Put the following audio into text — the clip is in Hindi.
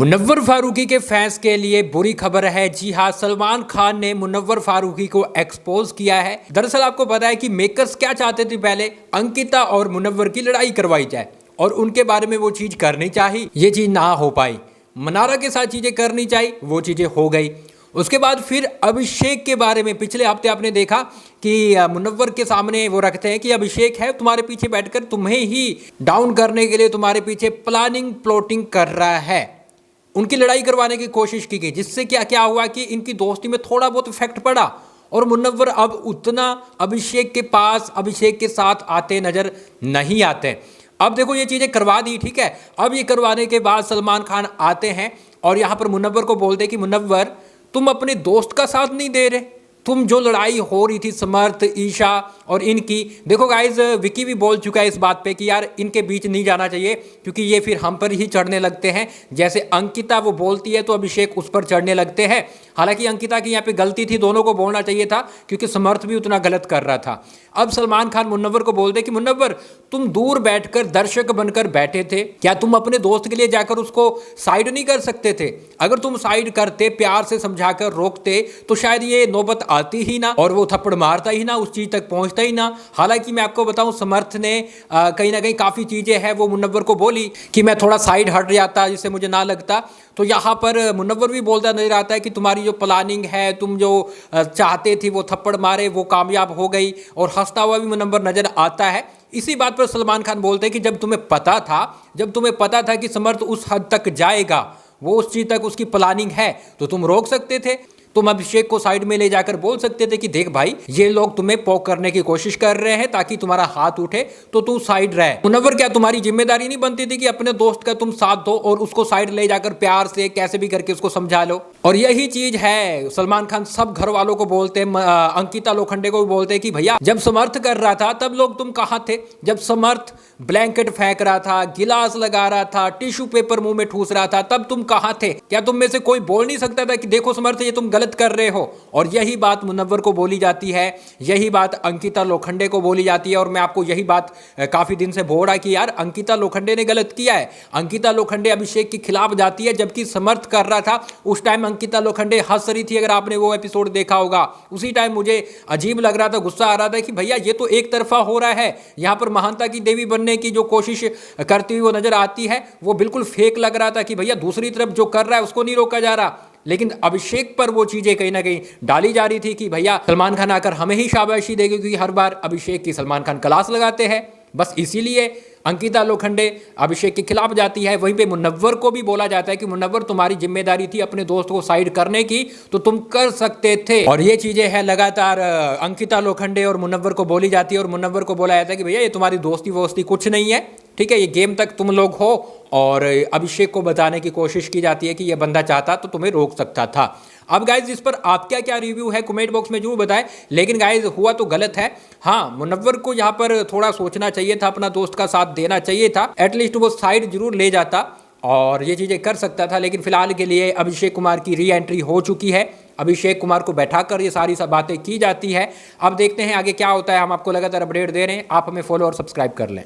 मुनव्वर फारूकी के फैंस के लिए बुरी खबर है। जी हाँ, सलमान खान ने मुनव्वर फारूकी को एक्सपोज किया है। दरअसल आपको पता है कि मेकर्स क्या चाहते थे, पहले अंकिता और मुनव्वर की लड़ाई करवाई जाए और उनके बारे में वो चीज़ करनी चाहिए, ये चीज़ ना हो पाई। मनारा के साथ चीज़ें करनी चाहिए, वो चीज़ें हो गई। उसके बाद फिर अभिषेक के बारे में पिछले हफ्ते आपने देखा कि मुनव्वर के सामने वो रखते हैं कि अभिषेक है तुम्हारे पीछे बैठकर तुम्हें ही डाउन करने के लिए तुम्हारे पीछे प्लानिंग प्लॉटिंग कर रहा है। उनकी लड़ाई करवाने की कोशिश की गई, जिससे क्या क्या हुआ कि इनकी दोस्ती में थोड़ा बहुत इफेक्ट पड़ा और मुनव्वर अब उतना अभिषेक के पास, अभिषेक के साथ आते नजर नहीं आते। अब देखो ये चीज़ें करवा दी, ठीक है। अब ये करवाने के बाद सलमान खान आते हैं और यहाँ पर मुनव्वर को बोलते हैं कि मुनव्वर तुम अपने दोस्त का साथ नहीं दे रहे, तुम जो लड़ाई हो रही थी समर्थ, ईशा और इनकी, देखो गाइज विकी भी बोल चुका है इस बात पे कि यार इनके बीच नहीं जाना चाहिए क्योंकि ये फिर हम पर ही चढ़ने लगते हैं। जैसे अंकिता वो बोलती है तो अभिषेक उस पर चढ़ने लगते हैं। हालांकि अंकिता की यहाँ पे गलती थी, दोनों को बोलना चाहिए था क्योंकि समर्थ भी उतना गलत कर रहा था। अब सलमान खान मुनव्वर को बोलते कि मुनव्वर तुम दूर बैठकर दर्शक बनकर बैठे थे, क्या तुम अपने दोस्त के लिए जाकर उसको साइड नहीं कर सकते थे? अगर तुम साइड करते, प्यार से समझाकर रोकते तो शायद ये नौबत आती ही ना और वो थप्पड़ मारता ही ना, उस चीज तक पहुंचता ही ना। हालांकि मैं आपको बताऊं समर्थ ने कहीं ना कहीं काफी चीजें हैं वो मुनव्वर को बोली कि मैं थोड़ा साइड हट जाता जिससे मुझे ना लगता। तो यहाँ पर मुनव्वर भी बोलता नजर आता है कि तुम्हारी जो प्लानिंग है, तुम जो चाहते थे वो थप्पड़ मारे, वो कामयाब हो गई। और हंसता हुआ भी मुनव्वर नजर आता है। इसी बात पर सलमान खान बोलते हैं कि जब तुम्हें पता था कि समर्थ उस हद तक जाएगा, वो उस चीज तक उसकी प्लानिंग है, तो तुम रोक सकते थे। तुम अभिषेक को साइड में ले जाकर बोल सकते थे कि देख भाई ये लोग तुम्हें पोक करने की कोशिश कर रहे हैं ताकि तुम्हारा हाथ उठे तो तू साइड रहे। मुनव्वर क्या तुम्हारी जिम्मेदारी नहीं बनती थी कि अपने दोस्त का तुम साथ दो और उसको साइड ले जाकर प्यार से कैसे भी करके उसको समझा लो? और यही चीज है सलमान खान सब घर वालों को बोलते हैं, अंकिता लोखंडे को भी बोलते हैं कि भैया जब समर्थ कर रहा था तब लोग तुम कहाँ थे? जब समर्थ ब्लैंकेट फेंक रहा था, गिलास लगा रहा था, टिश्यू पेपर मुंह में ठूस रहा था, तब तुम कहाँ थे? क्या तुम में से कोई बोल नहीं सकता था कि देखो समर्थ ये तुम गलत कर रहे हो? और यही बात मुनव्वर को बोली जाती है, यही बात अंकिता लोखंडे को बोली जाती है। और मैं आपको यही बात काफी दिन से बोल रहा कि यार अंकिता लोखंडे ने गलत किया है। अंकिता लोखंडे अभिषेक के खिलाफ जाती है जबकि समर्थ कर रहा था उस टाइम अंकिता लोखंडे हंस रही थी। अगर आपने वो एपिसोड देखा होगा, उसी टाइम मुझे अजीब लग रहा था, गुस्सा आ रहा था कि भैया ये तो एक तरफा हो रहा है। यहां पर महानता की देवी बनने की जो कोशिश करती हुई वो नजर आती है वो बिल्कुल फेक लग रहा था कि भैया दूसरी तरफ जो कर रहा है उसको नहीं रोका जा रहा। लेकिन अभिषेक पर वो चीजें कहीं ना कहीं डाली जा रही थी कि भैया सलमान खान आकर हमें ही शाबाशी देगी क्योंकि हर बार अभिषेक की सलमान खान क्लास लगाते हैं। बस इसीलिए अंकिता लोखंडे अभिषेक के खिलाफ जाती है। वहीं पे मुनव्वर को भी बोला जाता है कि मुनव्वर तुम्हारी जिम्मेदारी थी अपने दोस्त को साइड करने की, तो तुम कर सकते थे। और ये चीजें हैं लगातार अंकिता लोखंडे और मुनव्वर को बोली जाती है और मुनव्वर को बोला जाता है कि भैया ये तुम्हारी दोस्ती वोस्ती कुछ नहीं है, ठीक है, ये गेम तक तुम लोग हो। और अभिषेक को बताने की कोशिश की जाती है कि ये बंदा चाहता तो तुम्हें रोक सकता था। अब गाइज इस पर आप क्या क्या रिव्यू है कमेंट बॉक्स में जरूर बताएं। लेकिन गाइज हुआ तो गलत है। हाँ, मुनव्वर को यहाँ पर थोड़ा सोचना चाहिए था, अपना दोस्त का साथ देना चाहिए था, एटलीस्ट वो साइड जरूर ले जाता और ये चीज़ें कर सकता था। लेकिन फिलहाल के लिए अभिषेक कुमार की री एंट्री हो चुकी है, अभिषेक कुमार को बैठाकर ये सारी सब बातें की जाती है। अब देखते हैं आगे क्या होता है, हम आपको लगातार अपडेट दे रहे हैं। आप हमें फॉलो और सब्सक्राइब कर लें।